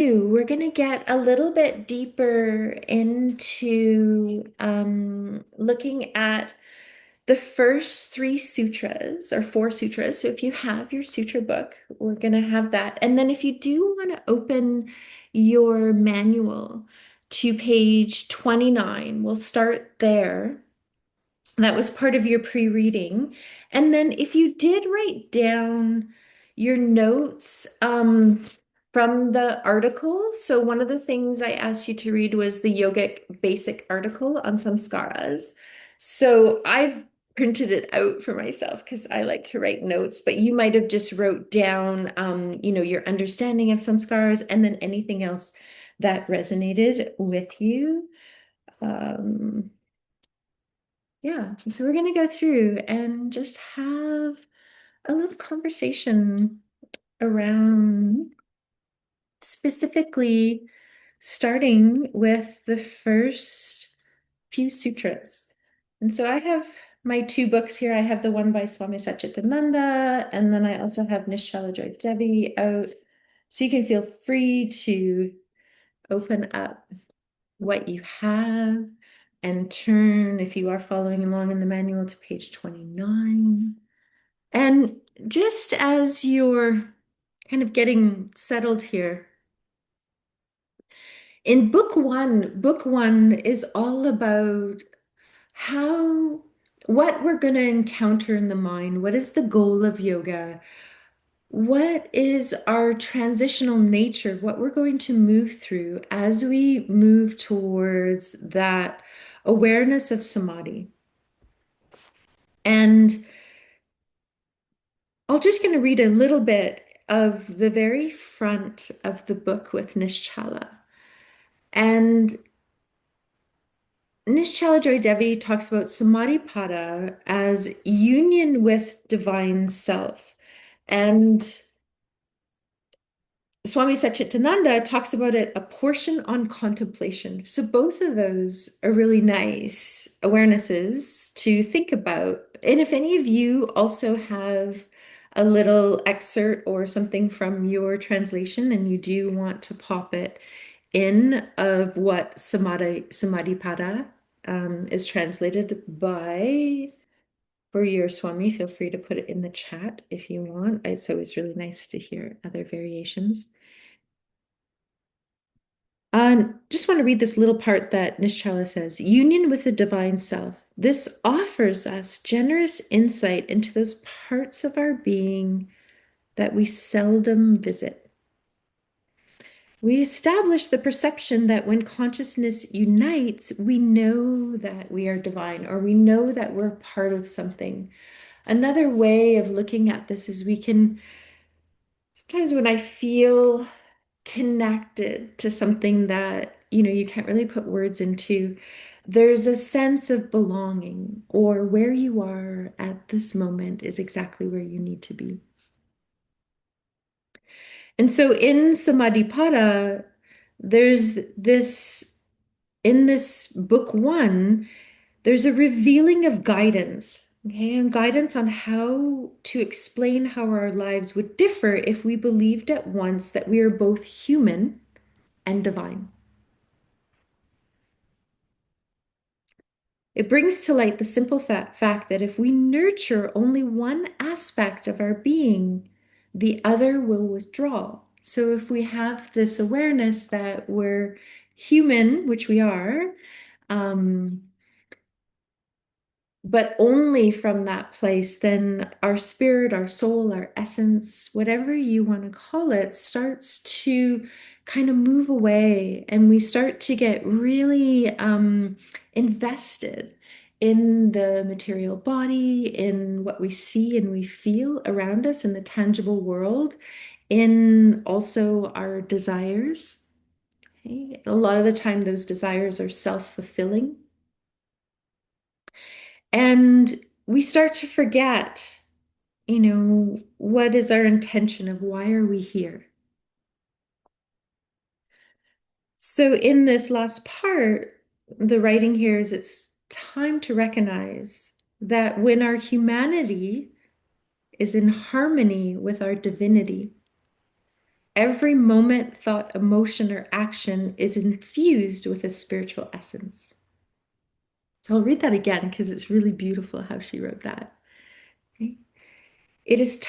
We're going to get a little bit deeper into looking at the first three sutras or four sutras. So if you have your sutra book, we're going to have that. And then if you do want to open your manual to page 29, we'll start there. That was part of your pre-reading. And then if you did write down your notes from the article, so one of the things I asked you to read was the yogic basic article on samskaras. So I've printed it out for myself because I like to write notes, but you might have just wrote down, your understanding of samskaras and then anything else that resonated with you. Um, yeah, so we're going to go through and just have a little conversation around specifically starting with the first few sutras. And so I have my two books here. I have the one by Swami Satchitananda, and then I also have Nishala Joy Devi out. So you can feel free to open up what you have and turn, if you are following along in the manual, to page 29. And just as you're kind of getting settled here, in book one is all about how, what we're going to encounter in the mind. What is the goal of yoga? What is our transitional nature, what we're going to move through as we move towards that awareness of samadhi? And I'm just going to read a little bit of the very front of the book with Nishchala. And Nishchala Joy Devi talks about Samadhipada as union with divine self. And Swami Satchitananda talks about it, a portion on contemplation. So both of those are really nice awarenesses to think about. And if any of you also have a little excerpt or something from your translation and you do want to pop it in of what Samadhipada is translated by for your Swami, feel free to put it in the chat if you want. It's always really nice to hear other variations. Just want to read this little part that Nishala says, union with the divine self. This offers us generous insight into those parts of our being that we seldom visit. We establish the perception that when consciousness unites, we know that we are divine, or we know that we're part of something. Another way of looking at this is we can, sometimes when I feel connected to something that, you can't really put words into, there's a sense of belonging, or where you are at this moment is exactly where you need to be. And so in Samadhipada, there's this, in this book one, there's a revealing of guidance, okay, and guidance on how to explain how our lives would differ if we believed at once that we are both human and divine. It brings to light the simple fact that if we nurture only one aspect of our being, the other will withdraw. So if we have this awareness that we're human, which we are, um, but only from that place, then our spirit, our soul, our essence, whatever you want to call it, starts to kind of move away. And we start to get really invested in the material body, in what we see and we feel around us in the tangible world, in also our desires. Okay? A lot of the time, those desires are self-fulfilling. And we start to forget, what is our intention of why are we here? So in this last part, the writing here is it's time to recognize that when our humanity is in harmony with our divinity, Every moment, thought, emotion, or action is infused with a spiritual essence. So I'll read that again because it's really beautiful how she wrote that. Okay? It is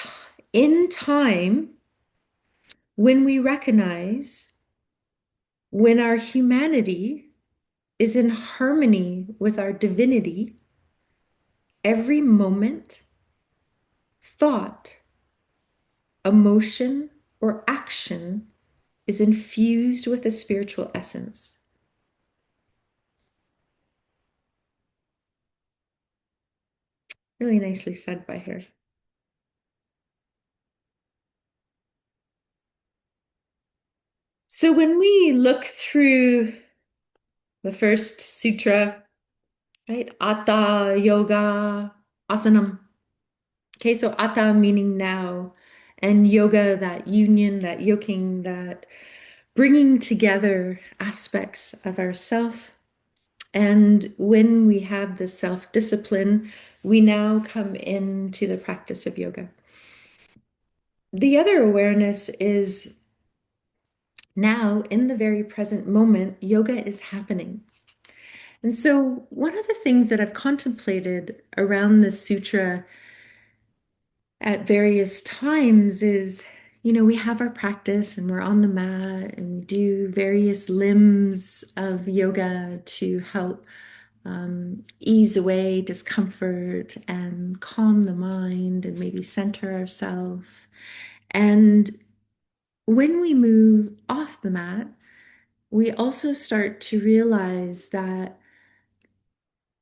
in time when we recognize when our humanity is in harmony with our divinity, every moment, thought, emotion, or action is infused with a spiritual essence. Really nicely said by her. So when we look through the first sutra, right? Atta Yoga Asanam. Okay, so Atta meaning now, and yoga, that union, that yoking, that bringing together aspects of ourself. And when we have the self-discipline, we now come into the practice of yoga. The other awareness is now in the very present moment, yoga is happening. And so, one of the things that I've contemplated around this sutra at various times is, we have our practice and we're on the mat and we do various limbs of yoga to help ease away discomfort and calm the mind and maybe center ourselves. And when we move off the mat, we also start to realize that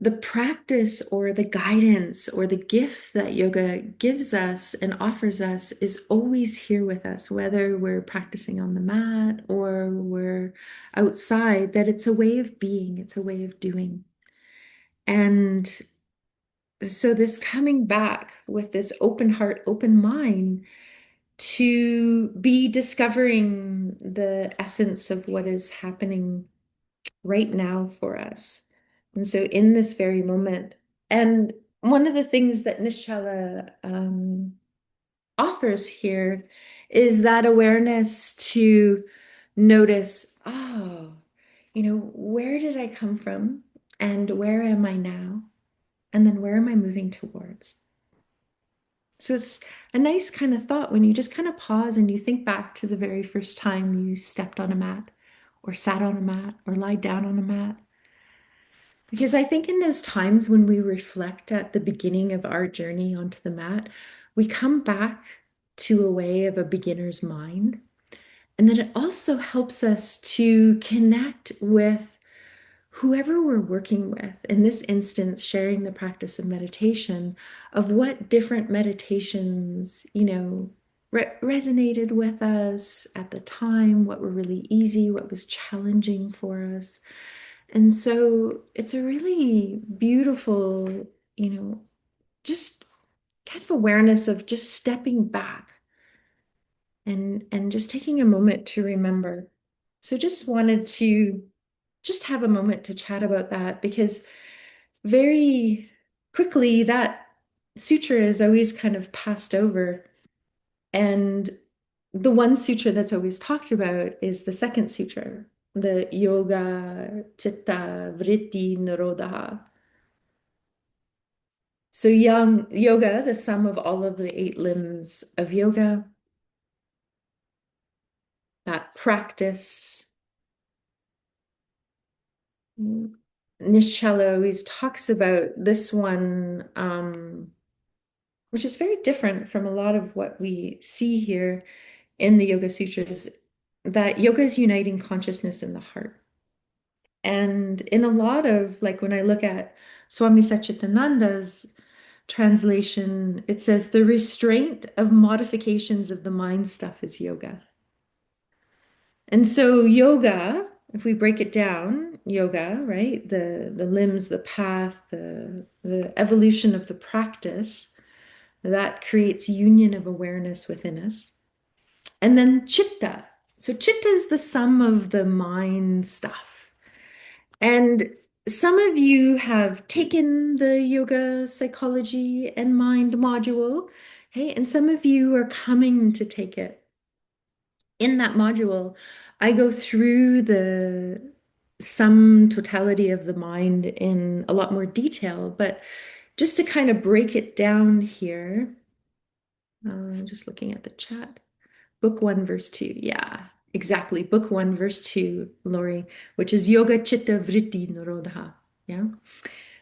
the practice or the guidance or the gift that yoga gives us and offers us is always here with us, whether we're practicing on the mat or we're outside, that it's a way of being, it's a way of doing. And so, this coming back with this open heart, open mind to be discovering the essence of what is happening right now for us. And so in this very moment, and one of the things that Nishala offers here is that awareness to notice, oh, where did I come from? And where am I now? And then where am I moving towards? So it's a nice kind of thought when you just kind of pause and you think back to the very first time you stepped on a mat or sat on a mat or lied down on a mat. Because I think in those times when we reflect at the beginning of our journey onto the mat, we come back to a way of a beginner's mind. And then it also helps us to connect with whoever we're working with. In this instance, sharing the practice of meditation, of what different meditations, resonated with us at the time, what were really easy, what was challenging for us. And so it's a really beautiful, just kind of awareness of just stepping back and just taking a moment to remember. So just wanted to just have a moment to chat about that because very quickly that sutra is always kind of passed over. And the one sutra that's always talked about is the second sutra, the Yoga Chitta Vritti Nirodha. So yoga, the sum of all of the 8 limbs of yoga, that practice. Nishala always talks about this one, which is very different from a lot of what we see here in the Yoga Sutras, that yoga is uniting consciousness in the heart. And in a lot of, like when I look at Swami Satchitananda's translation, it says the restraint of modifications of the mind stuff is yoga. And so yoga, if we break it down, yoga, right? The limbs, the path, the evolution of the practice, that creates union of awareness within us. And then chitta. So chitta is the sum of the mind stuff. And some of you have taken the yoga psychology and mind module, okay? And some of you are coming to take it. In that module, I go through the sum totality of the mind in a lot more detail, but just to kind of break it down here, just looking at the chat. Book 1, verse 2. Yeah, exactly. Book 1, verse 2, Lori, which is Yoga Chitta Vritti Nirodha. Yeah.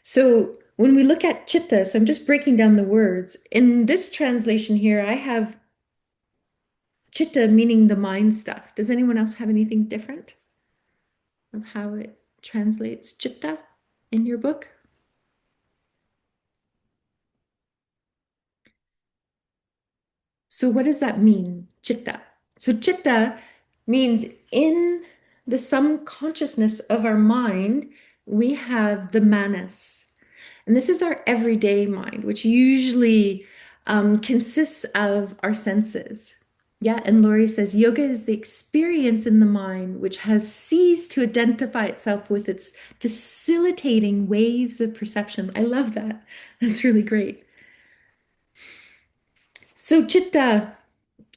So when we look at Chitta, so I'm just breaking down the words. In this translation here, I have Chitta meaning the mind stuff. Does anyone else have anything different of how it translates Chitta in your book? So what does that mean, Chitta? So Chitta means in the sum consciousness of our mind, we have the manas. And this is our everyday mind, which usually consists of our senses. Yeah, and Laurie says yoga is the experience in the mind which has ceased to identify itself with its facilitating waves of perception. I love that. That's really great. So, chitta,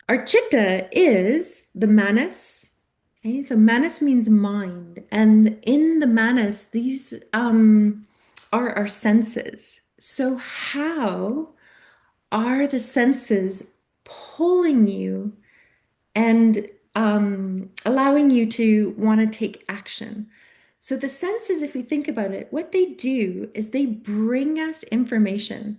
our chitta is the manas. Okay, so manas means mind, and in the manas, these are our senses. So, how are the senses pulling you and allowing you to want to take action? So, the senses, if we think about it, what they do is they bring us information.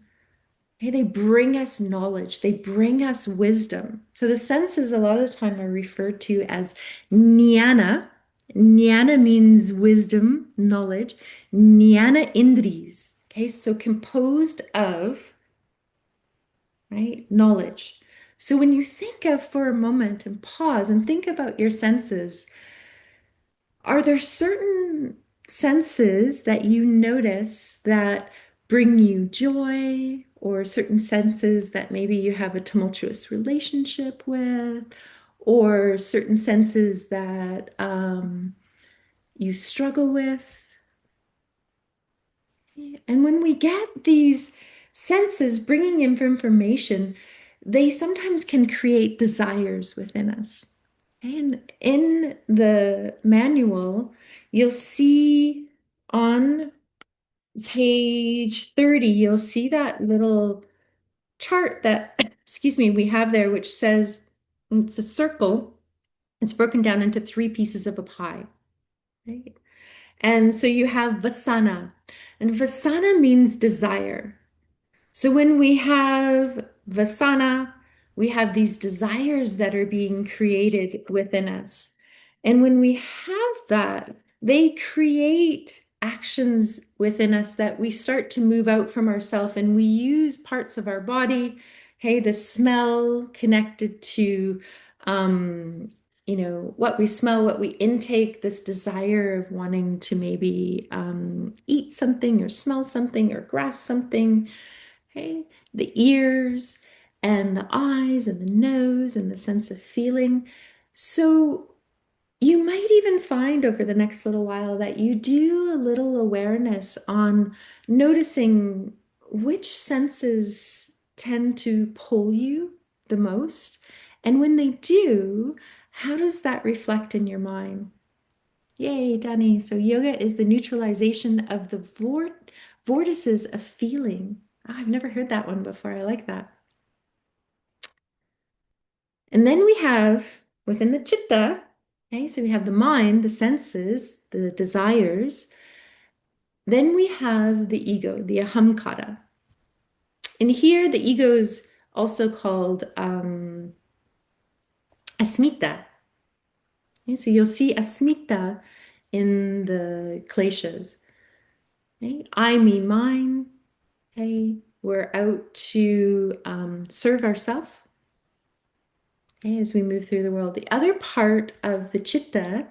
Hey, they bring us knowledge, they bring us wisdom. So the senses a lot of the time are referred to as jnana. Jnana means wisdom, knowledge. Jnana indris. Okay, so composed of, right, knowledge. So when you think of for a moment and pause and think about your senses, are there certain senses that you notice that bring you joy, or certain senses that maybe you have a tumultuous relationship with, or certain senses that you struggle with? And when we get these senses bringing in information, they sometimes can create desires within us. And in the manual, you'll see on page 30, you'll see that little chart that, excuse me, we have there, which says it's a circle. It's broken down into three pieces of a pie, right? And so you have vasana, and vasana means desire. So when we have vasana, we have these desires that are being created within us. And when we have that, they create actions within us that we start to move out from ourselves, and we use parts of our body. Hey, the smell connected to what we smell, what we intake, this desire of wanting to maybe eat something or smell something or grasp something. Okay, the ears and the eyes and the nose and the sense of feeling. So you might even find over the next little while that you do a little awareness on noticing which senses tend to pull you the most. And when they do, how does that reflect in your mind? Yay, Danny. So yoga is the neutralization of the vortices of feeling. Oh, I've never heard that one before. I like that. And then we have within the chitta, okay, so we have the mind, the senses, the desires. Then we have the ego, the ahamkara. And here the ego is also called asmita. Okay, so you'll see asmita in the kleshas. Okay? I, me, mine. Okay, we're out to serve ourselves, okay, as we move through the world. The other part of the chitta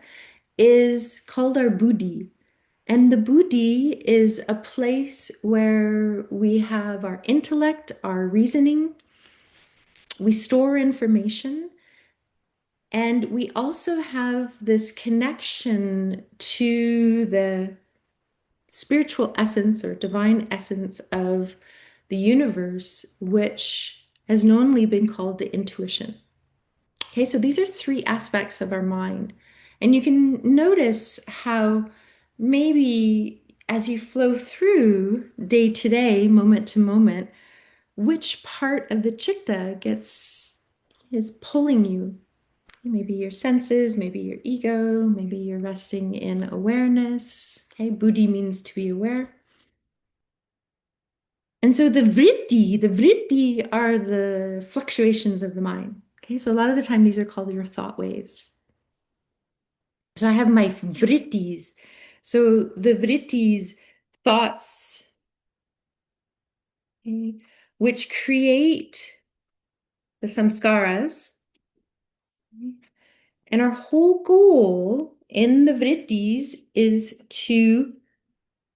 is called our buddhi. And the buddhi is a place where we have our intellect, our reasoning, we store information, and we also have this connection to the spiritual essence or divine essence of the universe, which has knownly been called the intuition. Okay, so these are three aspects of our mind. And you can notice how maybe as you flow through day to day, moment to moment, which part of the chitta gets is pulling you. Maybe your senses, maybe your ego, maybe you're resting in awareness. Okay, buddhi means to be aware. And so the vritti are the fluctuations of the mind. Okay, so a lot of the time these are called your thought waves. So I have my vrittis. So the vrittis, thoughts, okay, which create the samskaras. And our whole goal in the vrittis is to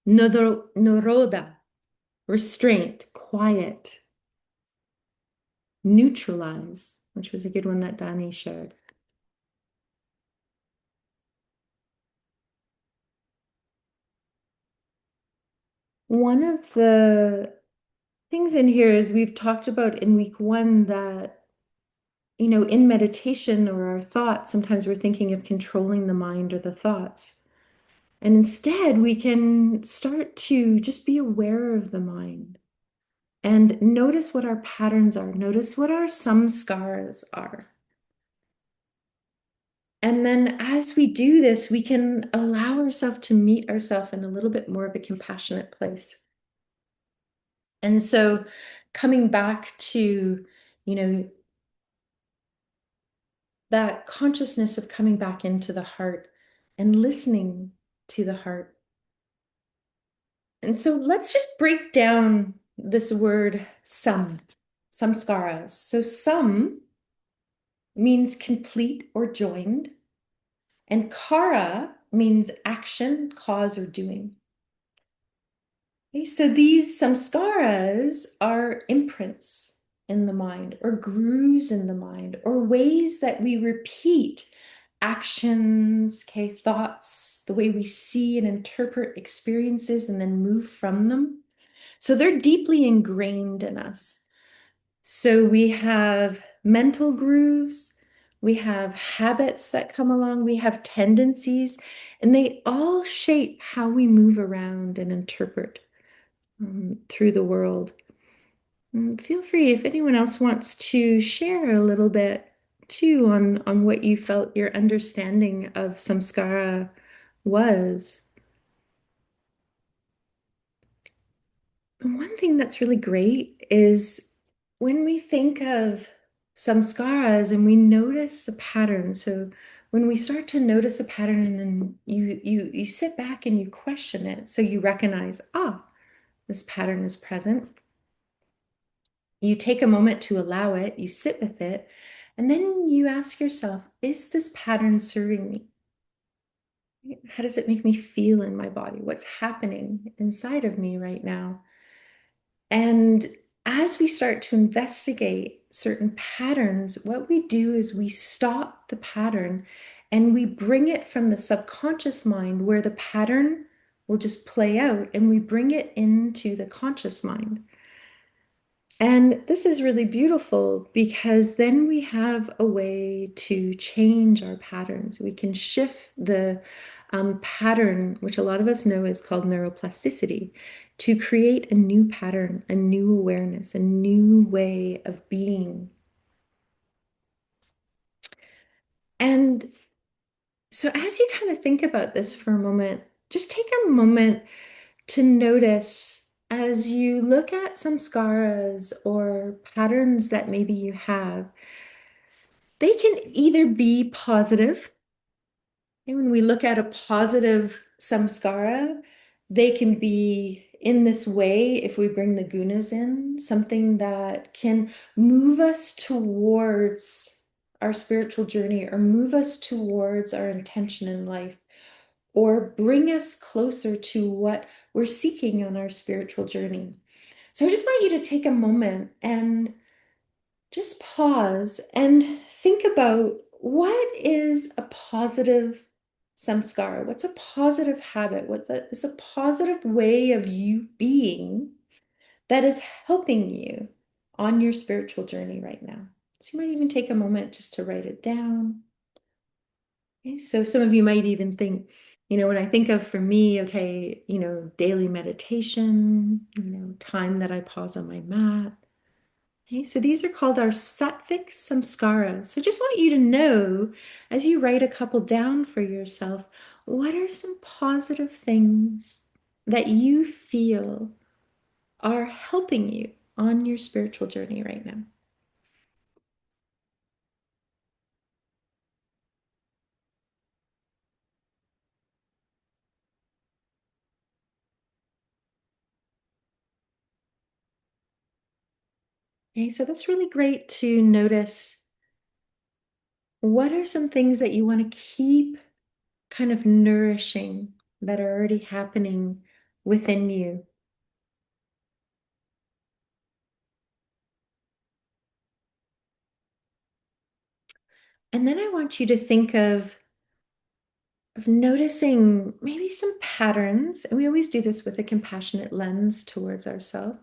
naroda, restraint, quiet, neutralize, which was a good one that Dani shared. One of the things in here is we've talked about in week one that, in meditation or our thoughts, sometimes we're thinking of controlling the mind or the thoughts. And instead, we can start to just be aware of the mind and notice what our patterns are, notice what our samskaras are. And then as we do this, we can allow ourselves to meet ourselves in a little bit more of a compassionate place. And so coming back to, you know, that consciousness of coming back into the heart and listening to the heart. And so let's just break down this word samskaras. So sam means complete or joined, and kara means action, cause, or doing. Okay, so these samskaras are imprints in the mind, or grooves in the mind, or ways that we repeat actions, okay, thoughts, the way we see and interpret experiences and then move from them. So they're deeply ingrained in us. So we have mental grooves, we have habits that come along, we have tendencies, and they all shape how we move around and interpret through the world. Feel free if anyone else wants to share a little bit too on what you felt your understanding of samskara was. And one thing that's really great is when we think of samskaras and we notice a pattern. So when we start to notice a pattern and then you sit back and you question it, so you recognize, this pattern is present. You take a moment to allow it, you sit with it, and then you ask yourself, is this pattern serving me? How does it make me feel in my body? What's happening inside of me right now? And as we start to investigate certain patterns, what we do is we stop the pattern and we bring it from the subconscious mind where the pattern will just play out, and we bring it into the conscious mind. And this is really beautiful because then we have a way to change our patterns. We can shift the pattern, which a lot of us know is called neuroplasticity, to create a new pattern, a new awareness, a new way of being. And so, as you kind of think about this for a moment, just take a moment to notice as you look at samskaras or patterns that maybe you have, they can either be positive. And when we look at a positive samskara, they can be in this way, if we bring the gunas in, something that can move us towards our spiritual journey or move us towards our intention in life or bring us closer to what we're seeking on our spiritual journey. So I just want you to take a moment and just pause and think about what is a positive samskara? What's a positive habit? What is a positive way of you being that is helping you on your spiritual journey right now? So you might even take a moment just to write it down. Okay, so some of you might even think, when I think of for me, okay, daily meditation, time that I pause on my mat. Okay, so these are called our sattvic samskaras. So just want you to know as you write a couple down for yourself, what are some positive things that you feel are helping you on your spiritual journey right now? Okay, so that's really great to notice what are some things that you want to keep kind of nourishing that are already happening within you. And then I want you to think of noticing maybe some patterns, and we always do this with a compassionate lens towards ourselves.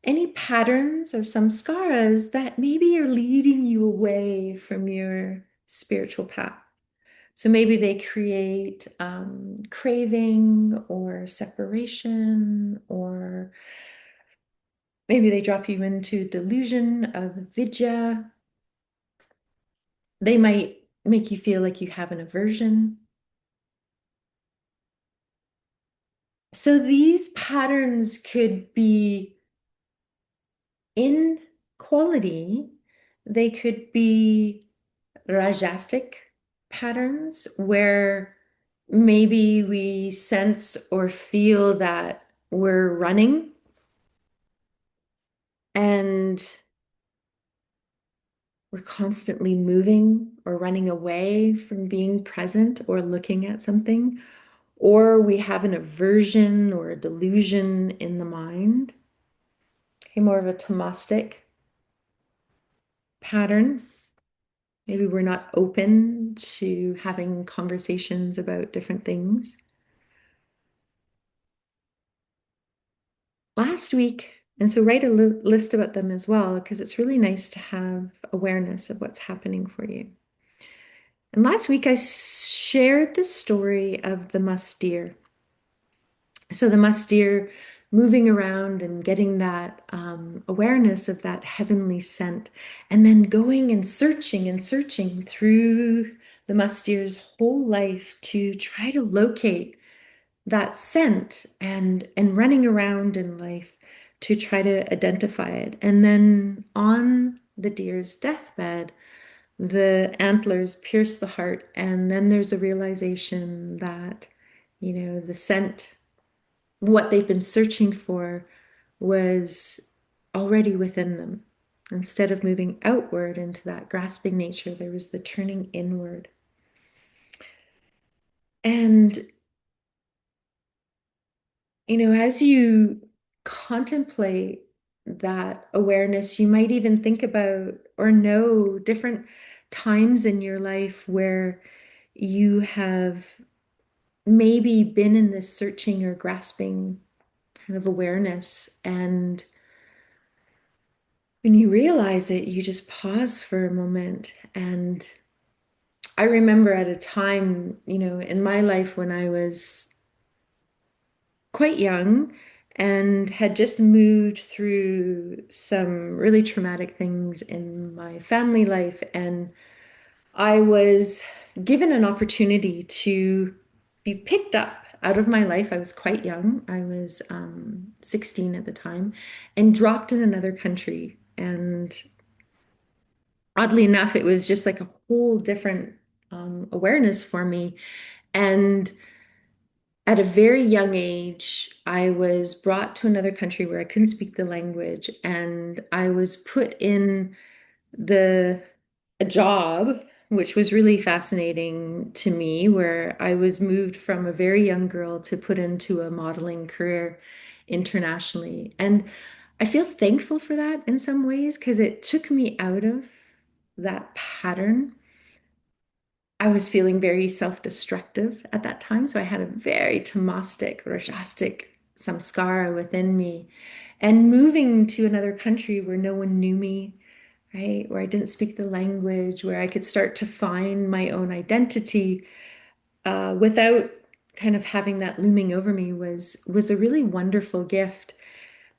Any patterns or some scaras that maybe are leading you away from your spiritual path. So maybe they create craving or separation, or maybe they drop you into delusion of vidya. They might make you feel like you have an aversion. So these patterns could be in quality, they could be rajastic patterns where maybe we sense or feel that we're running and we're constantly moving or running away from being present or looking at something, or we have an aversion or a delusion in the mind. Okay, more of a tomastic pattern. Maybe we're not open to having conversations about different things. Last week, and so write a list about them as well, because it's really nice to have awareness of what's happening for you. And last week, I shared the story of the musk deer. So the musk deer moving around and getting that awareness of that heavenly scent, and then going and searching through the musk deer's whole life to try to locate that scent, and running around in life to try to identify it. And then on the deer's deathbed, the antlers pierce the heart, and then there's a realization that, the scent, what they've been searching for, was already within them. Instead of moving outward into that grasping nature, there was the turning inward. And, as you contemplate that awareness, you might even think about or know different times in your life where you have maybe been in this searching or grasping kind of awareness. And when you realize it, you just pause for a moment. And I remember at a time, in my life when I was quite young and had just moved through some really traumatic things in my family life. And I was given an opportunity to be picked up out of my life. I was quite young. I was 16 at the time, and dropped in another country. And oddly enough, it was just like a whole different awareness for me. And at a very young age, I was brought to another country where I couldn't speak the language, and I was put in the a job, which was really fascinating to me, where I was moved from a very young girl to put into a modeling career internationally. And I feel thankful for that in some ways because it took me out of that pattern. I was feeling very self-destructive at that time. So I had a very tamastic, rajastic samskara within me. And moving to another country where no one knew me, right? Where I didn't speak the language, where I could start to find my own identity without kind of having that looming over me was a really wonderful gift.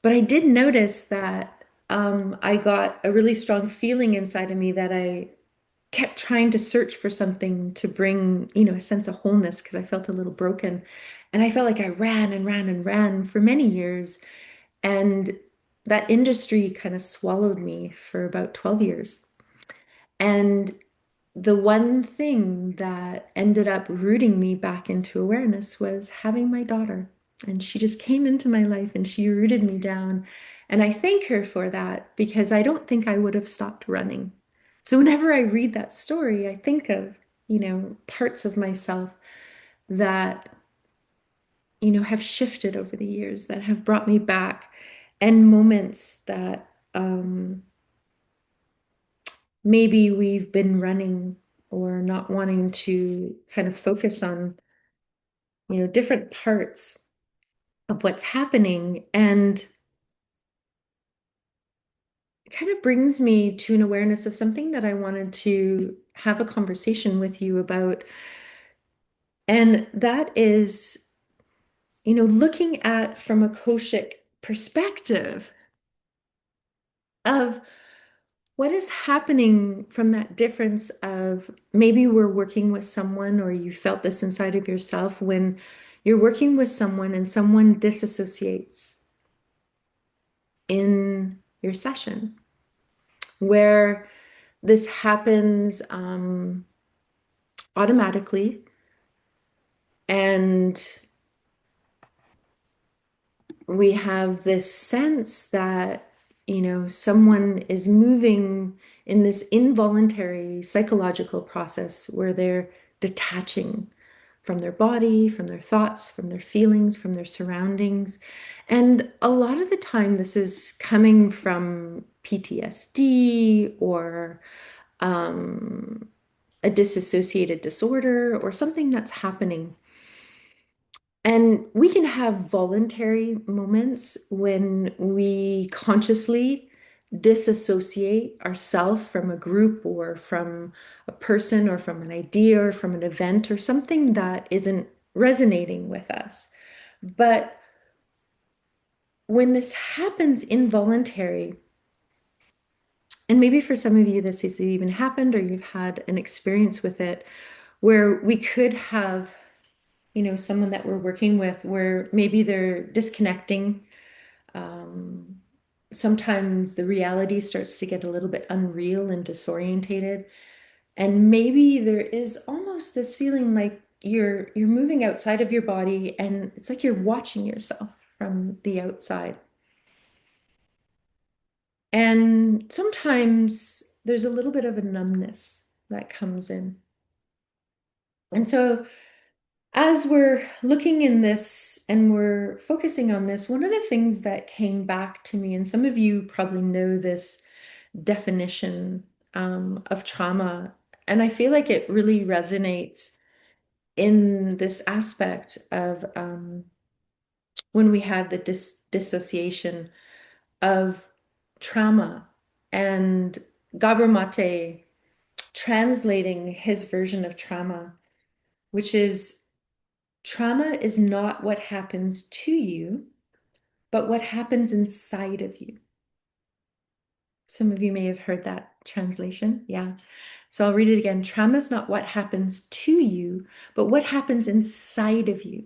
But I did notice that I got a really strong feeling inside of me that I kept trying to search for something to bring, a sense of wholeness because I felt a little broken. And I felt like I ran and ran and ran for many years. And that industry kind of swallowed me for about 12 years. And the one thing that ended up rooting me back into awareness was having my daughter. And she just came into my life and she rooted me down. And I thank her for that because I don't think I would have stopped running. So whenever I read that story, I think of, parts of myself that, have shifted over the years, that have brought me back, and moments that maybe we've been running or not wanting to kind of focus on, different parts of what's happening. And it kind of brings me to an awareness of something that I wanted to have a conversation with you about. And that is, looking at from a Koshic perspective of what is happening from that difference of maybe we're working with someone, or you felt this inside of yourself when you're working with someone and someone disassociates in your session, where this happens automatically, and we have this sense that, someone is moving in this involuntary psychological process where they're detaching from their body, from their thoughts, from their feelings, from their surroundings. And a lot of the time, this is coming from PTSD or a dissociated disorder or something that's happening. And we can have voluntary moments when we consciously disassociate ourselves from a group or from a person or from an idea or from an event or something that isn't resonating with us. But when this happens involuntary, and maybe for some of you this has even happened or you've had an experience with it where we could have, someone that we're working with where maybe they're disconnecting. Um, Sometimes the reality starts to get a little bit unreal and disorientated. And maybe there is almost this feeling like you're moving outside of your body and it's like you're watching yourself from the outside. And sometimes there's a little bit of a numbness that comes in. And so as we're looking in this and we're focusing on this, one of the things that came back to me, and some of you probably know this definition of trauma, and I feel like it really resonates in this aspect of when we have the dissociation of trauma, and Gabor Mate translating his version of trauma, which is trauma is not what happens to you, but what happens inside of you. Some of you may have heard that translation. Yeah. So I'll read it again. Trauma is not what happens to you, but what happens inside of you.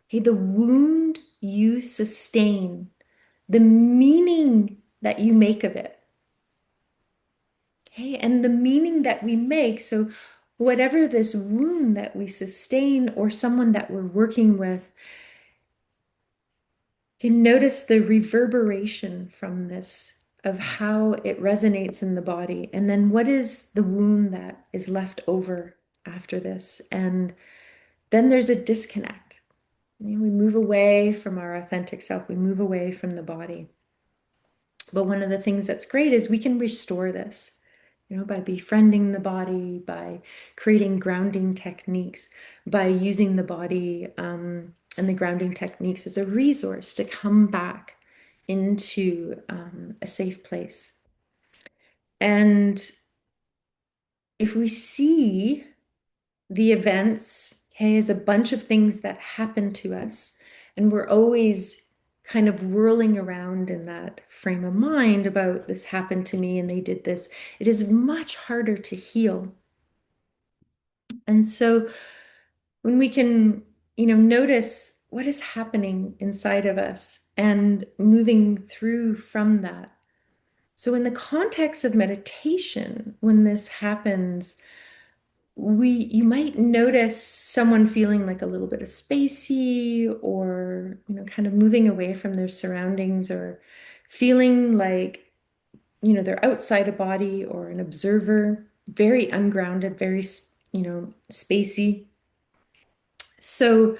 Okay, the wound you sustain, the meaning that you make of it. Okay, and the meaning that we make. So whatever this wound that we sustain or someone that we're working with, you can notice the reverberation from this of how it resonates in the body. And then what is the wound that is left over after this? And then there's a disconnect. We move away from our authentic self, we move away from the body. But one of the things that's great is we can restore this, by befriending the body, by creating grounding techniques, by using the body and the grounding techniques as a resource to come back into a safe place. And if we see the events, okay, as a bunch of things that happen to us, and we're always kind of whirling around in that frame of mind about this happened to me and they did this, it is much harder to heal. And so when we can, notice what is happening inside of us and moving through from that. So in the context of meditation, when this happens, you might notice someone feeling like a little bit of spacey or, kind of moving away from their surroundings or feeling like, they're outside a body or an observer, very ungrounded, very, spacey. So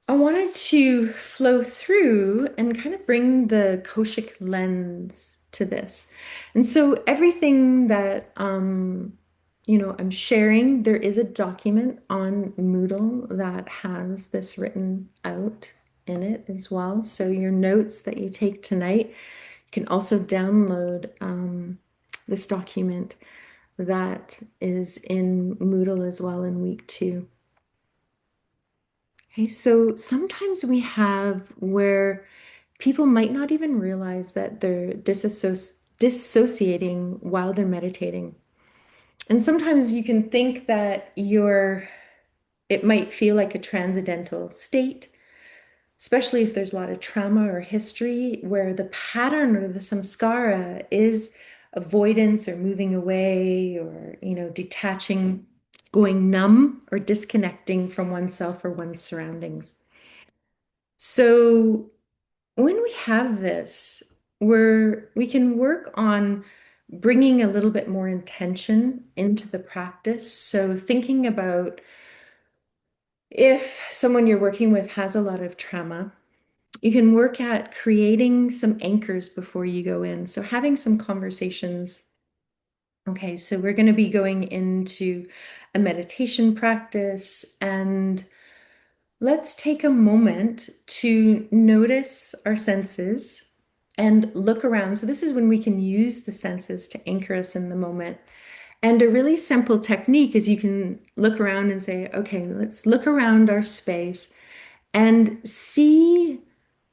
I wanted to flow through and kind of bring the Koshic lens to this. And so everything that I'm sharing, there is a document on Moodle that has this written out in it as well. So your notes that you take tonight, you can also download this document that is in Moodle as well in week 2. Okay, so sometimes we have where people might not even realize that they're dissociating while they're meditating. And sometimes you can think that it might feel like a transcendental state, especially if there's a lot of trauma or history where the pattern or the samskara is avoidance or moving away or, detaching, going numb or disconnecting from oneself or one's surroundings. So when we have this, we can work on bringing a little bit more intention into the practice. So thinking about if someone you're working with has a lot of trauma, you can work at creating some anchors before you go in. So having some conversations. Okay, so we're going to be going into a meditation practice, and let's take a moment to notice our senses and look around. So this is when we can use the senses to anchor us in the moment. And a really simple technique is you can look around and say, okay, let's look around our space and see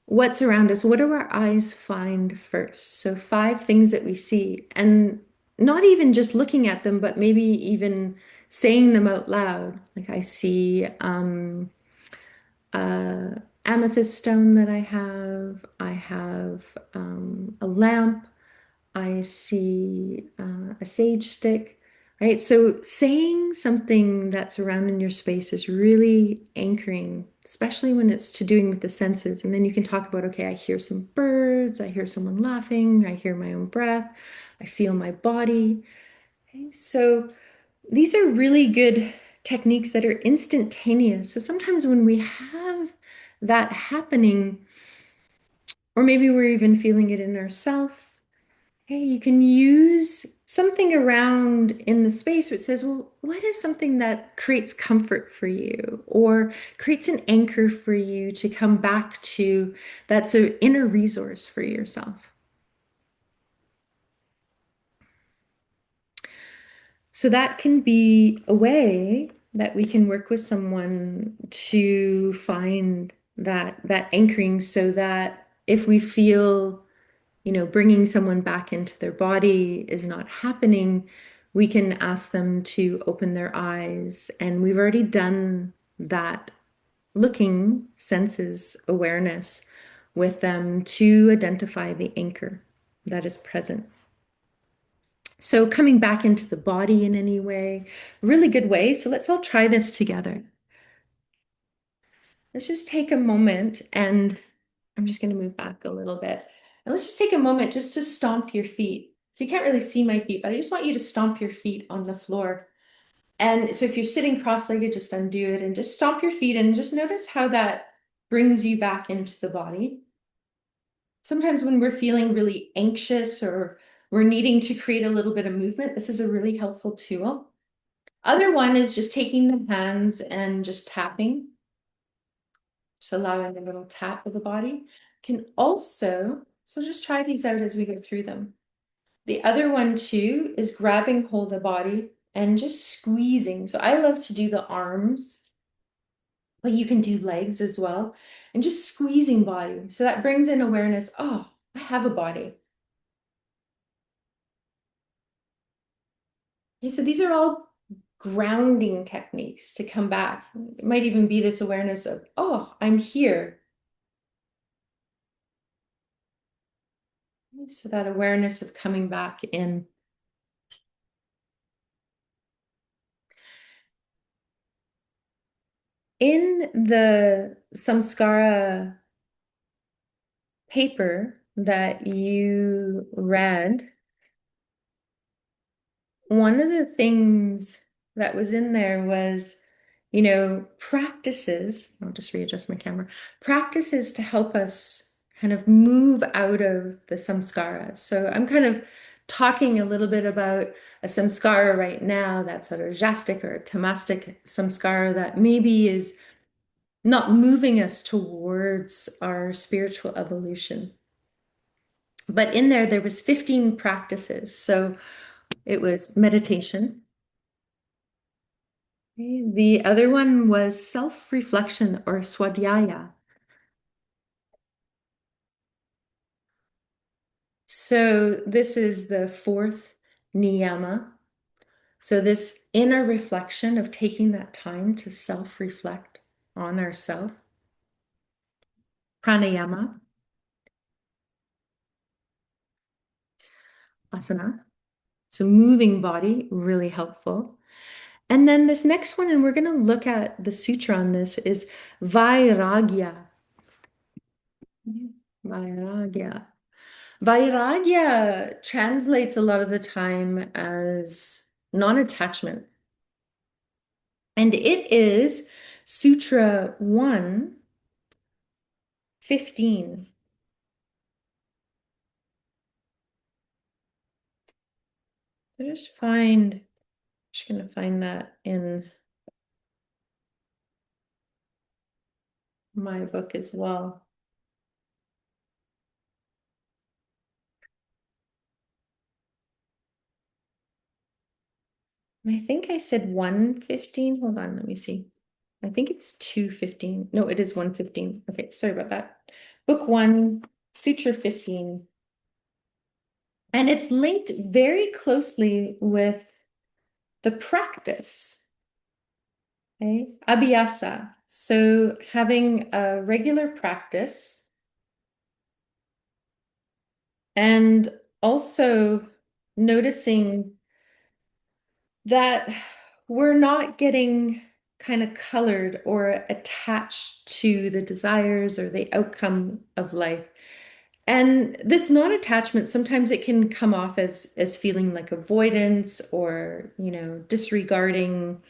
what's around us. What do our eyes find first? So 5 things that we see, and not even just looking at them, but maybe even saying them out loud. Like I see uh, amethyst stone that I have. I have a lamp. I see a sage stick, right? So saying something that's around in your space is really anchoring, especially when it's to doing with the senses. And then you can talk about, okay, I hear some birds, I hear someone laughing, I hear my own breath, I feel my body. Okay? So these are really good techniques that are instantaneous. So sometimes when we have that happening, or maybe we're even feeling it in ourselves, hey, you can use something around in the space which says, well, what is something that creates comfort for you or creates an anchor for you to come back to that's an inner resource for yourself? So that can be a way that we can work with someone to find that anchoring so that if we feel, bringing someone back into their body is not happening, we can ask them to open their eyes. And we've already done that looking senses awareness with them to identify the anchor that is present. So coming back into the body in any way, really good way. So let's all try this together. Let's just take a moment, and I'm just going to move back a little bit. And let's just take a moment just to stomp your feet. So you can't really see my feet, but I just want you to stomp your feet on the floor. And so if you're sitting cross-legged, just undo it and just stomp your feet and just notice how that brings you back into the body. Sometimes when we're feeling really anxious or we're needing to create a little bit of movement, this is a really helpful tool. Other one is just taking the hands and just tapping, just allowing a little tap of the body. Can also, so just try these out as we go through them. The other one too is grabbing hold of body and just squeezing. So I love to do the arms, but you can do legs as well, and just squeezing body. So that brings in awareness. Oh, I have a body. Okay, so these are all grounding techniques to come back. It might even be this awareness of, oh, I'm here. So that awareness of coming back in. In the Samskara paper that you read, one of the things that was in there was, practices. I'll just readjust my camera. Practices to help us kind of move out of the samskara. So I'm kind of talking a little bit about a samskara right now that's a rajasic or a tamastic samskara that maybe is not moving us towards our spiritual evolution. But in there was 15 practices. So it was meditation. Okay. The other one was self-reflection or swadhyaya. So this is the fourth niyama. So this inner reflection of taking that time to self-reflect on ourself. Pranayama, asana. So moving body, really helpful. And then this next one, and we're going to look at the sutra on this, is Vairagya. Vairagya. Vairagya translates a lot of the time as non-attachment. And it is Sutra 115. Just going to find that in my book as well. And I think I said 115. Hold on, let me see. I think it's 215. No, it is 115. Okay, sorry about that. Book 1, Sutra 15. And it's linked very closely with the practice, okay? Abhyasa. So having a regular practice and also noticing that we're not getting kind of colored or attached to the desires or the outcome of life. And this non-attachment, sometimes it can come off as feeling like avoidance or, disregarding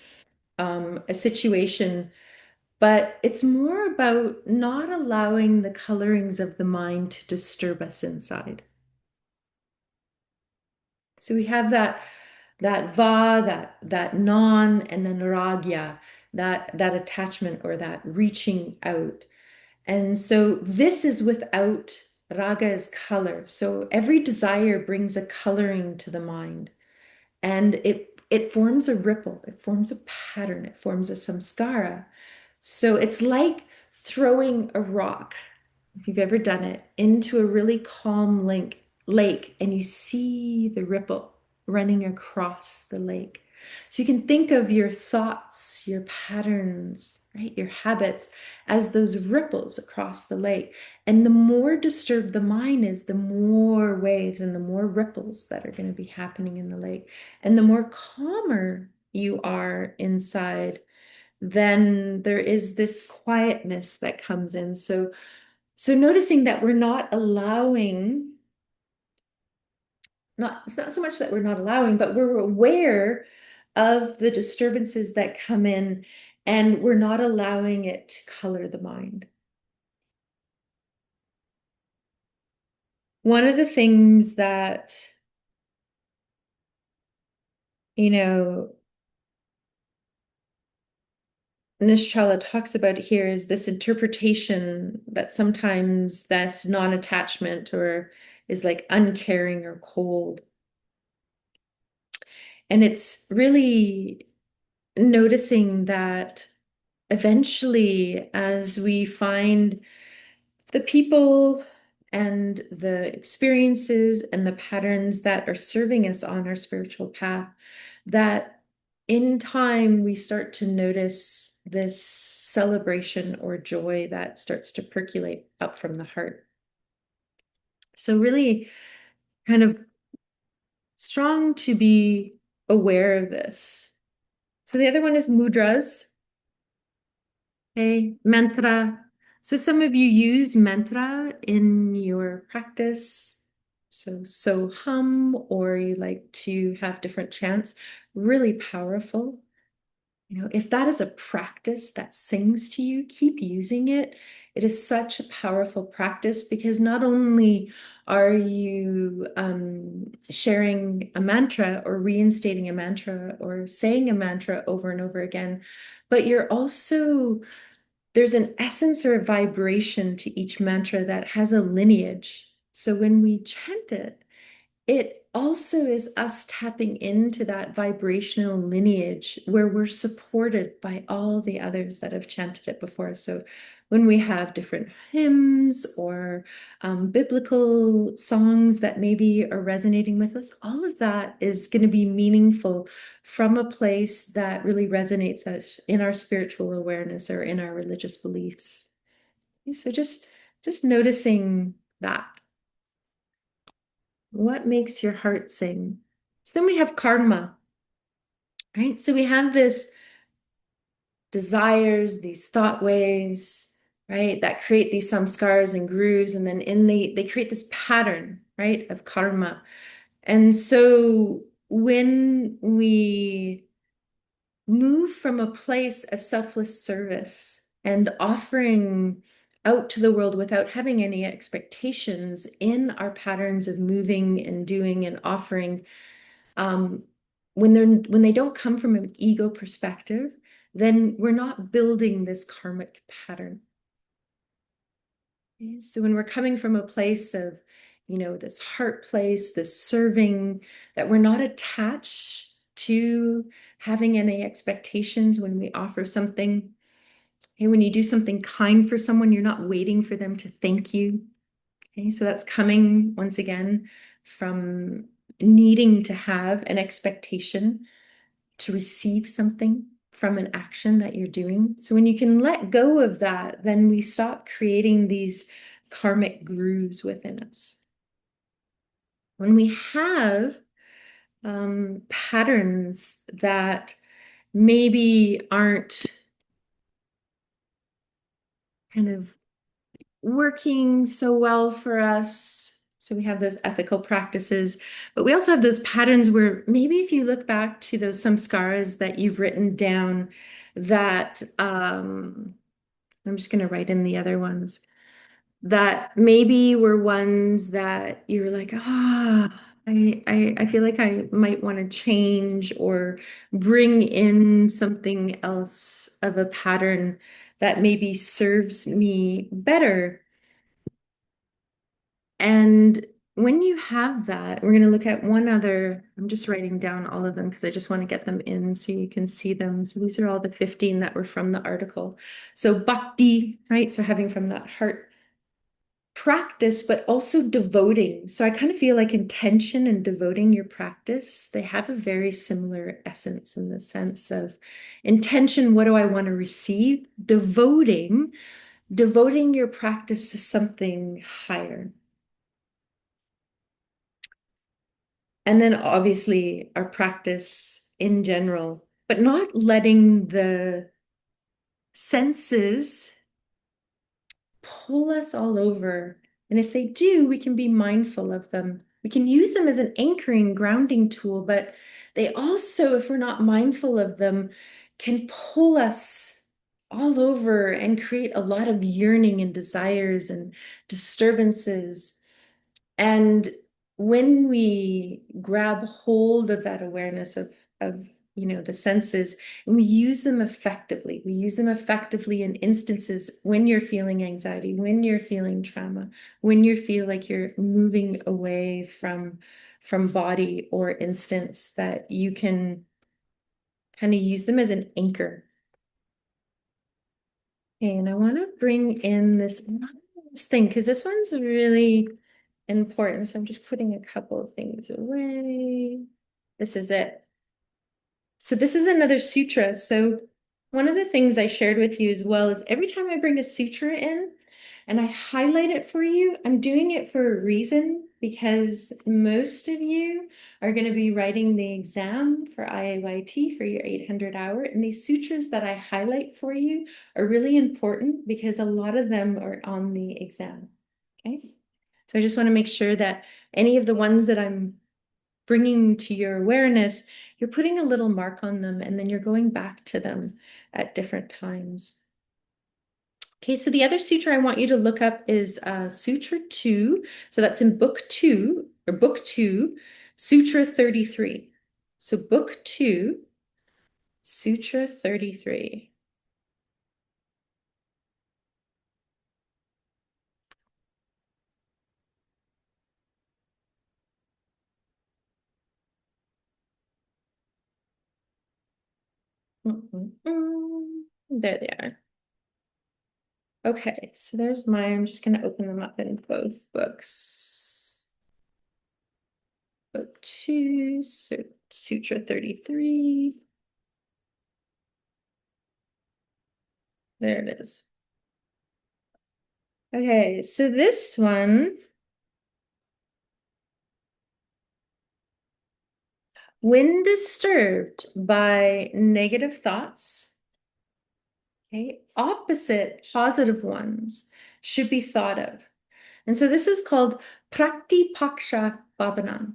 a situation. But it's more about not allowing the colorings of the mind to disturb us inside. So we have that va, that non, and then ragya, that attachment or that reaching out. And so this is without raga as color. So every desire brings a coloring to the mind, and it forms a ripple, it forms a pattern, it forms a samskara. So it's like throwing a rock, if you've ever done it, into a really calm lake, and you see the ripple running across the lake. So you can think of your thoughts, your patterns, right, your habits as those ripples across the lake. And the more disturbed the mind is, the more waves and the more ripples that are going to be happening in the lake. And the more calmer you are inside, then there is this quietness that comes in. So noticing that we're not allowing, it's not so much that we're not allowing, but we're aware of the disturbances that come in, and we're not allowing it to color the mind. One of the things that, you know, Nishala talks about here is this interpretation that sometimes that's non-attachment or is like uncaring or cold. And it's really noticing that eventually, as we find the people and the experiences and the patterns that are serving us on our spiritual path, that in time we start to notice this celebration or joy that starts to percolate up from the heart. So, really kind of strong to be aware of this. So, the other one is mudras. Okay, mantra. So some of you use mantra in your practice. So hum, or you like to have different chants, really powerful. If that is a practice that sings to you, keep using it. It is such a powerful practice because not only are you sharing a mantra or reinstating a mantra or saying a mantra over and over again, but you're also there's an essence or a vibration to each mantra that has a lineage. So when we chant it, it also is us tapping into that vibrational lineage where we're supported by all the others that have chanted it before. So when we have different hymns or biblical songs that maybe are resonating with us, all of that is going to be meaningful from a place that really resonates us in our spiritual awareness or in our religious beliefs. So just noticing that. What makes your heart sing? So then we have karma, right? So we have this desires, these thought waves, right, that create these samskaras and grooves, and then they create this pattern, right, of karma. And so when we move from a place of selfless service and offering out to the world without having any expectations in our patterns of moving and doing and offering, um, when they don't come from an ego perspective, then we're not building this karmic pattern. Okay? So when we're coming from a place of, this heart place, this serving, that we're not attached to having any expectations when we offer something. Okay, when you do something kind for someone, you're not waiting for them to thank you. Okay, so that's coming once again from needing to have an expectation to receive something from an action that you're doing. So when you can let go of that, then we stop creating these karmic grooves within us. When we have patterns that maybe aren't kind of working so well for us. So we have those ethical practices, but we also have those patterns where maybe if you look back to those samskaras that you've written down, that I'm just going to write in the other ones that maybe were ones that you were like, I feel like I might want to change or bring in something else of a pattern that maybe serves me better. And when you have that, we're going to look at one other. I'm just writing down all of them because I just want to get them in so you can see them. So these are all the 15 that were from the article. So bhakti, right? So having from that heart practice, but also devoting. So I kind of feel like intention and devoting your practice, they have a very similar essence in the sense of intention. What do I want to receive? Devoting your practice to something higher. And then obviously our practice in general, but not letting the senses pull us all over. And if they do, we can be mindful of them. We can use them as an anchoring, grounding tool, but they also, if we're not mindful of them, can pull us all over and create a lot of yearning and desires and disturbances. And when we grab hold of that awareness of the senses, and we use them effectively, in instances when you're feeling anxiety, when you're feeling trauma, when you feel like you're moving away from from body or instance that you can kind of use them as an anchor. Okay, and I want to bring in this thing because this one's really important. So I'm just putting a couple of things away. This is it. So this is another sutra. So one of the things I shared with you as well is every time I bring a sutra in and I highlight it for you, I'm doing it for a reason because most of you are going to be writing the exam for IAYT for your 800 hour. And these sutras that I highlight for you are really important because a lot of them are on the exam. Okay. So I just want to make sure that any of the ones that I'm bringing to your awareness, you're putting a little mark on them and then you're going back to them at different times. Okay, so the other sutra I want you to look up is Sutra 2. So that's in book 2, or book 2, Sutra 33. So book 2, Sutra 33. There they are. Okay, so there's mine. I'm just going to open them up in both books. Book 2, so Sutra 33. There it is. Okay, so this one, when disturbed by negative thoughts, okay, opposite positive ones should be thought of. And so this is called Prakti Paksha Bhavanan.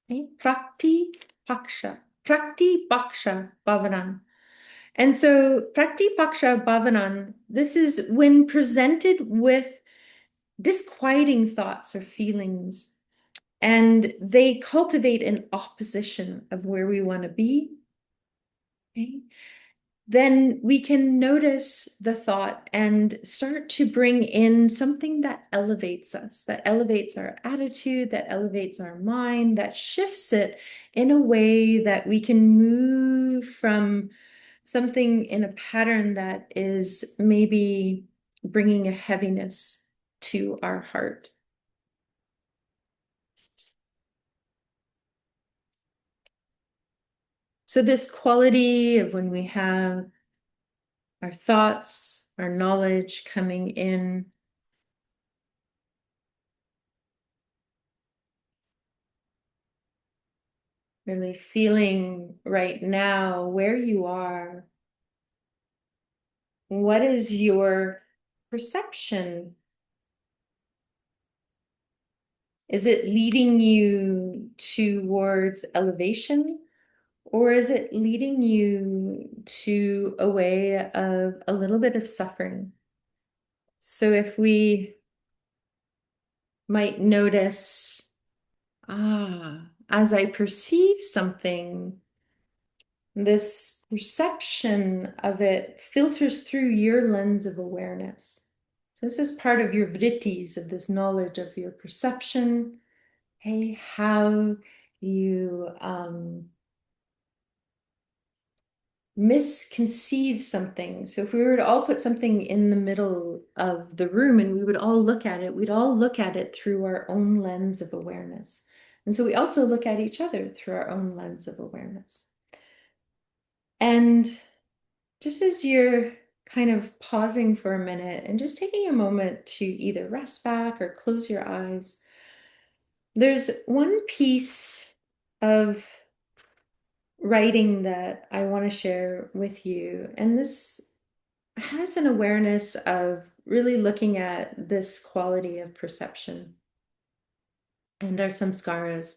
Okay? Prakti Paksha Bhavanan. And so Prakti Paksha Bhavanan, this is when presented with disquieting thoughts or feelings, and they cultivate an opposition of where we want to be. Okay? Then we can notice the thought and start to bring in something that elevates us, that elevates our attitude, that elevates our mind, that shifts it in a way that we can move from something in a pattern that is maybe bringing a heaviness to our heart. So this quality of when we have our thoughts, our knowledge coming in, really feeling right now where you are. What is your perception? Is it leading you towards elevation, or is it leading you to a way of a little bit of suffering? So if we might notice, as I perceive something, this perception of it filters through your lens of awareness. So this is part of your vrittis, of this knowledge of your perception, hey, how you misconceive something. So if we were to all put something in the middle of the room and we would all look at it, we'd all look at it through our own lens of awareness. And so we also look at each other through our own lens of awareness. And just as you're kind of pausing for a minute and just taking a moment to either rest back or close your eyes, there's one piece of writing that I want to share with you. And this has an awareness of really looking at this quality of perception and our samskaras.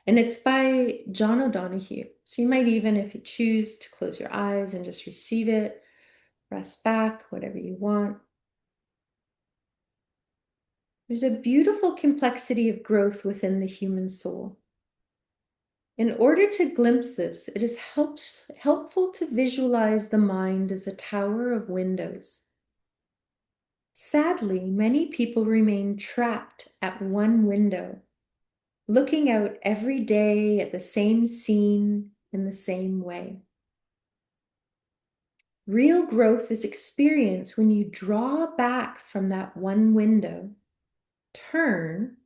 And it's by John O'Donohue. So you might even, if you choose, to close your eyes and just receive it, rest back, whatever you want. There's a beautiful complexity of growth within the human soul. In order to glimpse this, it is helpful to visualize the mind as a tower of windows. Sadly, many people remain trapped at one window, looking out every day at the same scene in the same way. Real growth is experienced when you draw back from that one window, turn,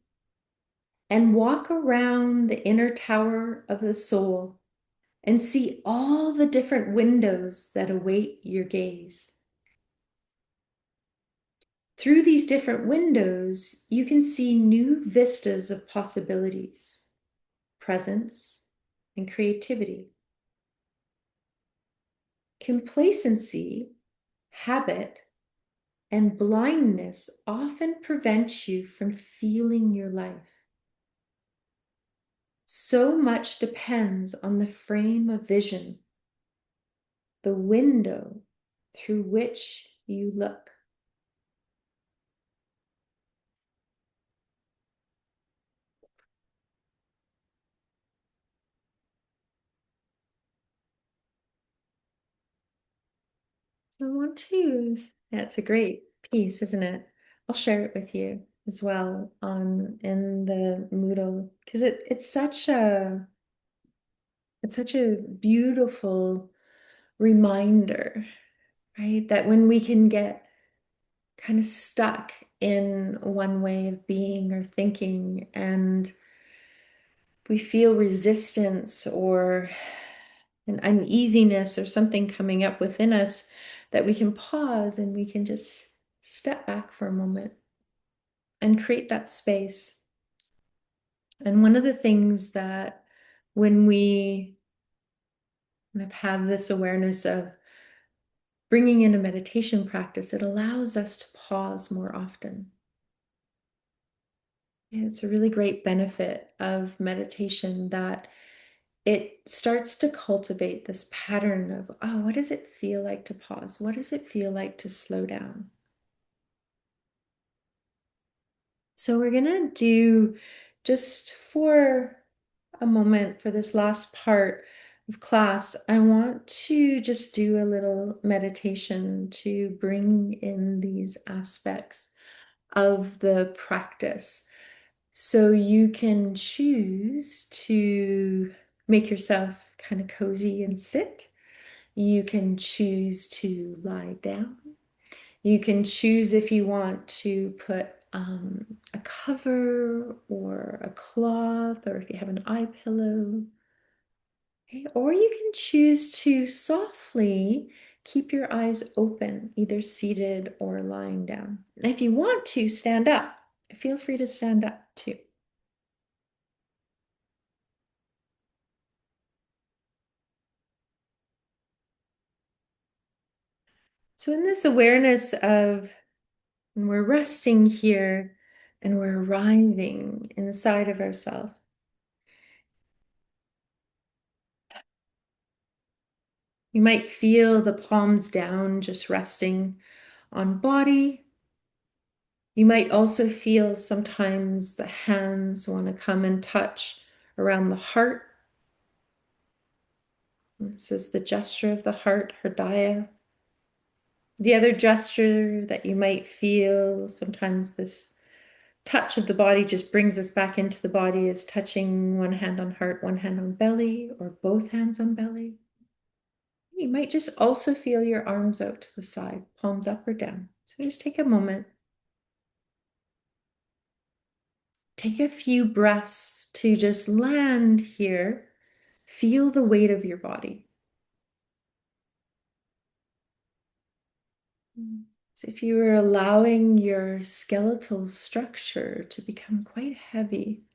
and walk around the inner tower of the soul and see all the different windows that await your gaze. Through these different windows, you can see new vistas of possibilities, presence, and creativity. Complacency, habit, and blindness often prevent you from feeling your life. So much depends on the frame of vision, the window through which you look. So I want to, that's a great piece, isn't it? I'll share it with you as well on in the Moodle because it's such a beautiful reminder, right? That when we can get kind of stuck in one way of being or thinking and we feel resistance or an uneasiness or something coming up within us, that we can pause and we can just step back for a moment and create that space. And one of the things that when we kind of have this awareness of bringing in a meditation practice, it allows us to pause more often. And it's a really great benefit of meditation that it starts to cultivate this pattern of, oh, what does it feel like to pause? What does it feel like to slow down? So we're going to do just for a moment for this last part of class, I want to just do a little meditation to bring in these aspects of the practice. So you can choose to make yourself kind of cozy and sit. You can choose to lie down. You can choose if you want to put a cover or a cloth, or if you have an eye pillow. Okay, or you can choose to softly keep your eyes open, either seated or lying down. If you want to stand up, feel free to stand up too. So, in this awareness of when we're resting here and we're arriving inside of ourselves, you might feel the palms down, just resting on body. You might also feel sometimes the hands want to come and touch around the heart. This is the gesture of the heart, Hridaya. The other gesture that you might feel, sometimes this touch of the body just brings us back into the body, is touching one hand on heart, one hand on belly, or both hands on belly. You might just also feel your arms out to the side, palms up or down. So just take a moment. Take a few breaths to just land here. Feel the weight of your body. So if you are allowing your skeletal structure to become quite heavy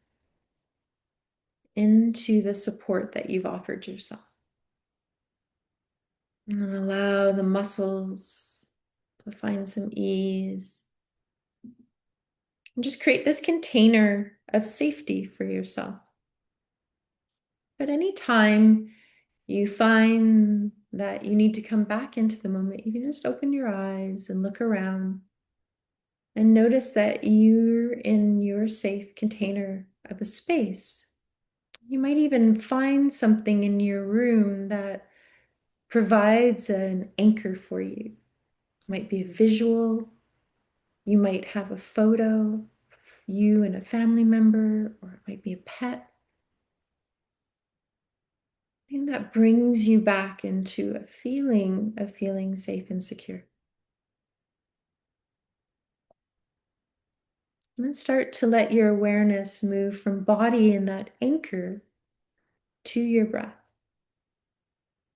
into the support that you've offered yourself. And then allow the muscles to find some ease. And just create this container of safety for yourself. But anytime you find that you need to come back into the moment, you can just open your eyes and look around and notice that you're in your safe container of a space. You might even find something in your room that provides an anchor for you. It might be a visual, you might have a photo, you and a family member, or it might be a pet. And that brings you back into a feeling of feeling safe and secure. And then start to let your awareness move from body and that anchor to your breath.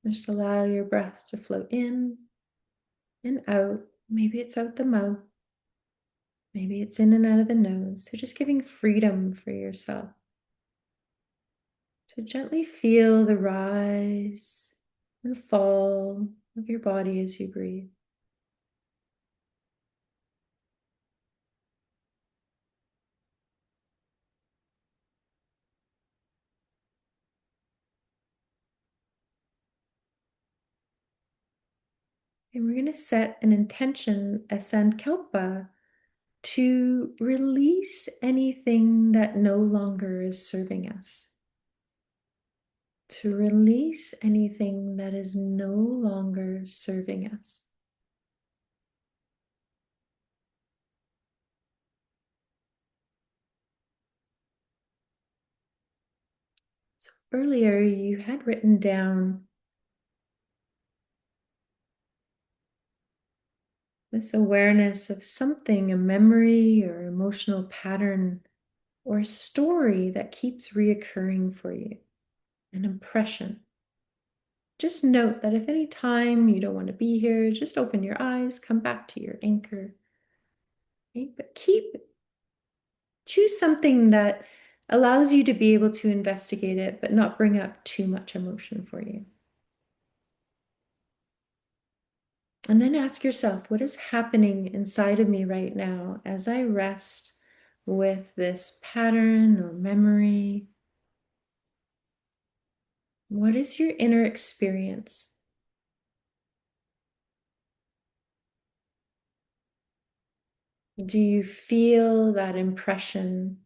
Just allow your breath to flow in and out. Maybe it's out the mouth. Maybe it's in and out of the nose. So just giving freedom for yourself to gently feel the rise and fall of your body as you breathe. And we're going to set an intention, a sankalpa, to release anything that no longer is serving us. To release anything that is no longer serving us. So earlier you had written down this awareness of something, a memory or emotional pattern or a story that keeps reoccurring for you, an impression. Just note that if any time you don't want to be here, just open your eyes, come back to your anchor. Okay? But choose something that allows you to be able to investigate it, but not bring up too much emotion for you. And then ask yourself, what is happening inside of me right now as I rest with this pattern or memory? What is your inner experience? Do you feel that impression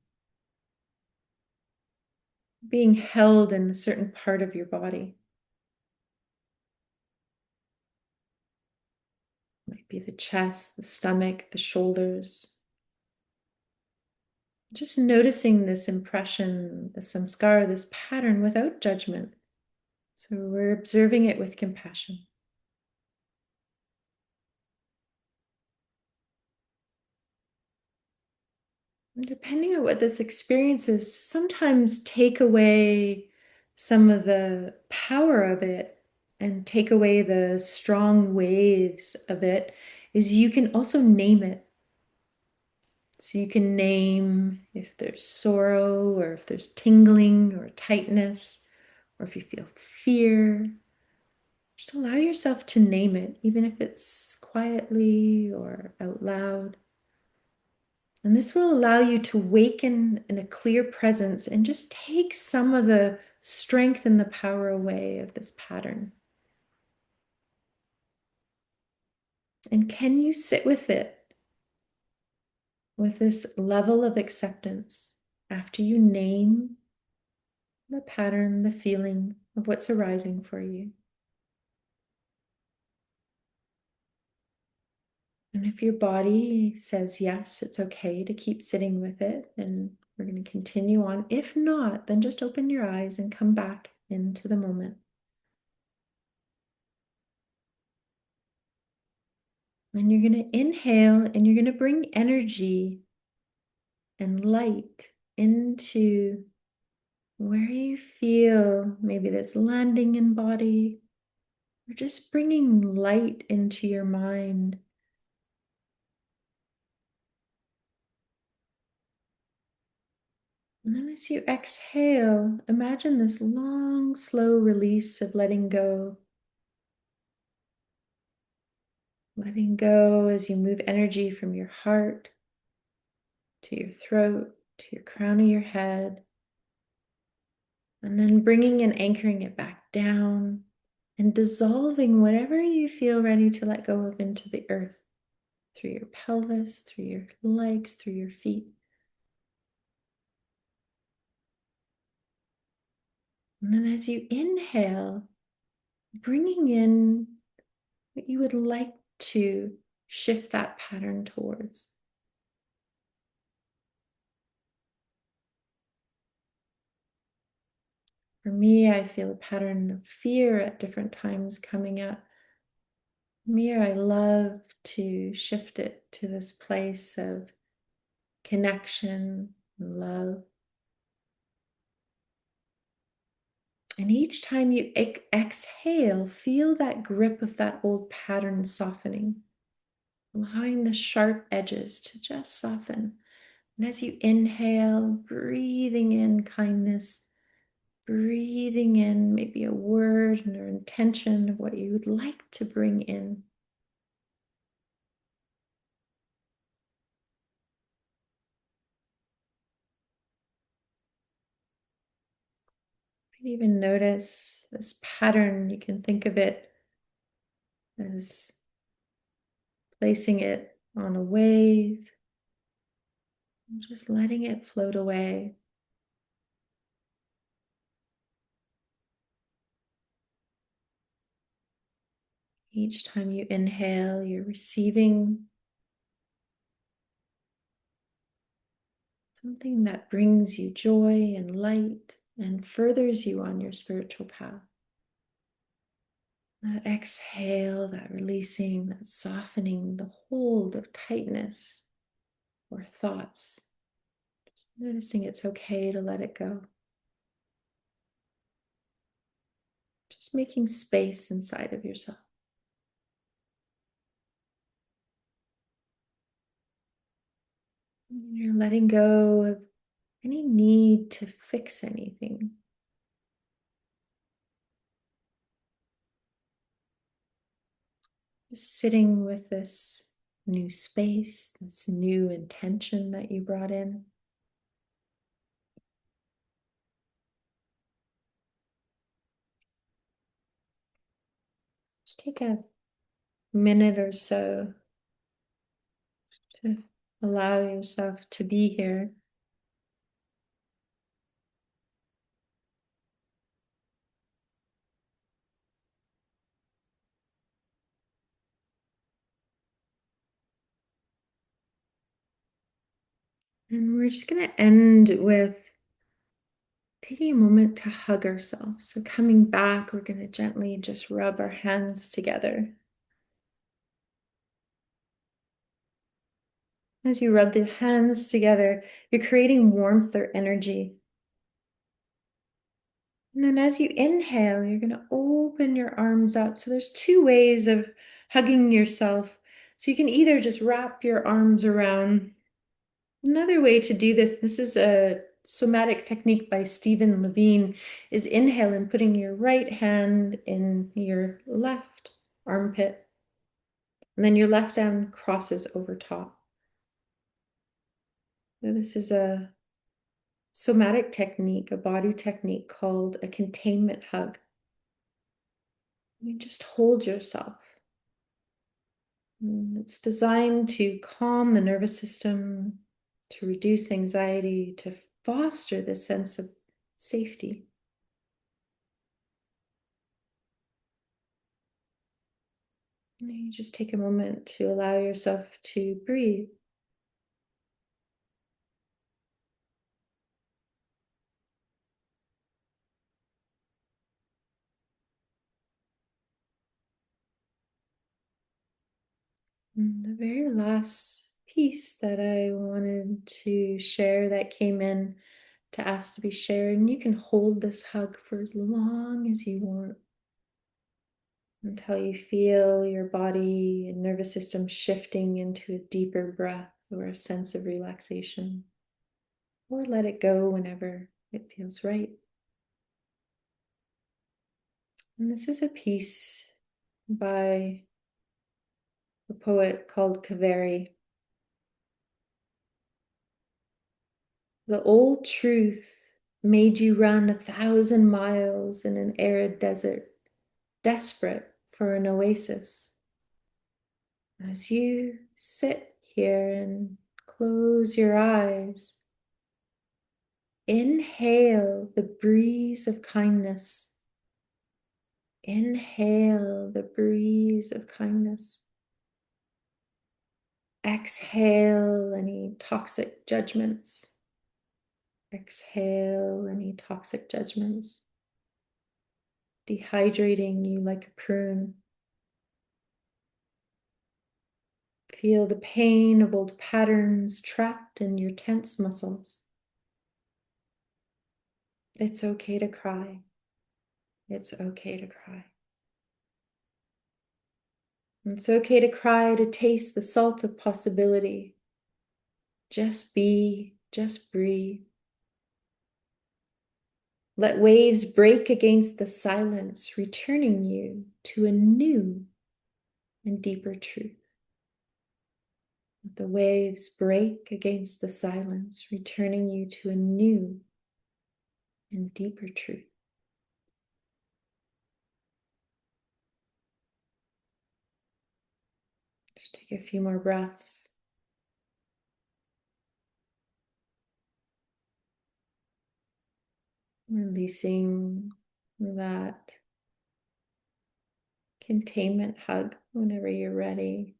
being held in a certain part of your body? It might be the chest, the stomach, the shoulders. Just noticing this impression, the samskara, this pattern without judgment. So we're observing it with compassion. And depending on what this experience is, sometimes take away some of the power of it and take away the strong waves of it is you can also name it. So you can name if there's sorrow or if there's tingling or tightness or if you feel fear. Just allow yourself to name it, even if it's quietly or out loud. And this will allow you to waken in a clear presence and just take some of the strength and the power away of this pattern. And can you sit with it, with this level of acceptance after you name the pattern, the feeling of what's arising for you? And if your body says yes, it's okay to keep sitting with it, then we're going to continue on. If not, then just open your eyes and come back into the moment. And you're going to inhale and you're going to bring energy and light into where you feel maybe this landing in body, or just bringing light into your mind. And then as you exhale, imagine this long, slow release of letting go. Letting go as you move energy from your heart to your throat, to your crown of your head, and then bringing and anchoring it back down and dissolving whatever you feel ready to let go of into the earth through your pelvis, through your legs, through your feet. And then as you inhale, bringing in what you would like to shift that pattern towards. For me, I feel a pattern of fear at different times coming up. For me, I love to shift it to this place of connection and love. And each time you exhale, feel that grip of that old pattern softening, allowing the sharp edges to just soften. And as you inhale, breathing in kindness, breathing in maybe a word or intention of what you would like to bring in. You can even notice this pattern. You can think of it as placing it on a wave and just letting it float away. Each time you inhale, you're receiving something that brings you joy and light and furthers you on your spiritual path. That exhale, that releasing, that softening, the hold of tightness or thoughts. Just noticing it's okay to let it go. Just making space inside of yourself. You're letting go of any need to fix anything. Just sitting with this new space, this new intention that you brought in. Just take a minute or so to allow yourself to be here. And we're just going to end with taking a moment to hug ourselves. So coming back, we're going to gently just rub our hands together. As you rub the hands together, you're creating warmth or energy. And then as you inhale, you're going to open your arms up. So there's two ways of hugging yourself. So you can either just wrap your arms around. Another way to do this is a somatic technique by Stephen Levine, is inhale and putting your right hand in your left armpit. And then your left arm crosses over top. Now, this is a somatic technique, a body technique called a containment hug. You just hold yourself. It's designed to calm the nervous system, to reduce anxiety, to foster this sense of safety. You just take a moment to allow yourself to breathe. And the very last piece that I wanted to share that came in to ask to be shared, and you can hold this hug for as long as you want until you feel your body and nervous system shifting into a deeper breath or a sense of relaxation, or let it go whenever it feels right. And this is a piece by a poet called Kaveri. The old truth made you run 1,000 miles in an arid desert, desperate for an oasis. As you sit here and close your eyes, inhale the breeze of kindness. Inhale the breeze of kindness. Exhale any toxic judgments. Exhale any toxic judgments. dehydrating you like a prune. Feel the pain of old patterns trapped in your tense muscles. It's okay to cry. It's okay to cry. It's okay to cry, to taste the salt of possibility. Just be, just breathe. Let waves break against the silence, returning you to a new and deeper truth. Let the waves break against the silence, returning you to a new and deeper truth. Just take a few more breaths. Releasing that containment hug whenever you're ready.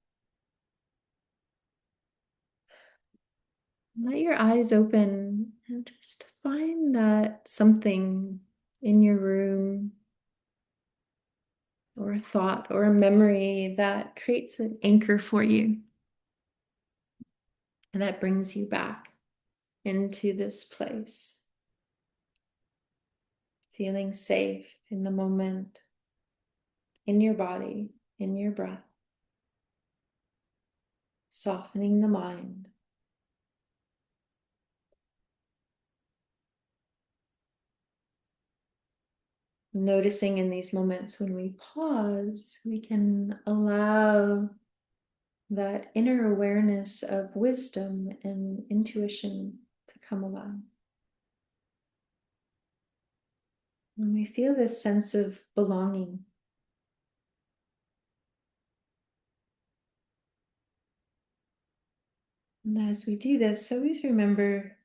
Let your eyes open and just find that something in your room or a thought or a memory that creates an anchor for you and that brings you back into this place, feeling safe in the moment, in your body, in your breath, softening the mind. Noticing in these moments when we pause, we can allow that inner awareness of wisdom and intuition to come alive. And we feel this sense of belonging. And as we do this, always remember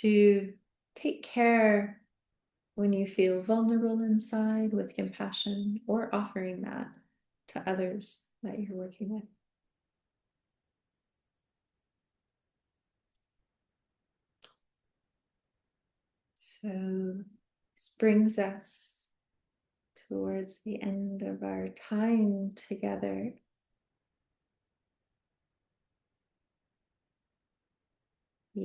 to take care when you feel vulnerable inside with compassion or offering that to others that you're working with. So this brings us towards the end of our time together.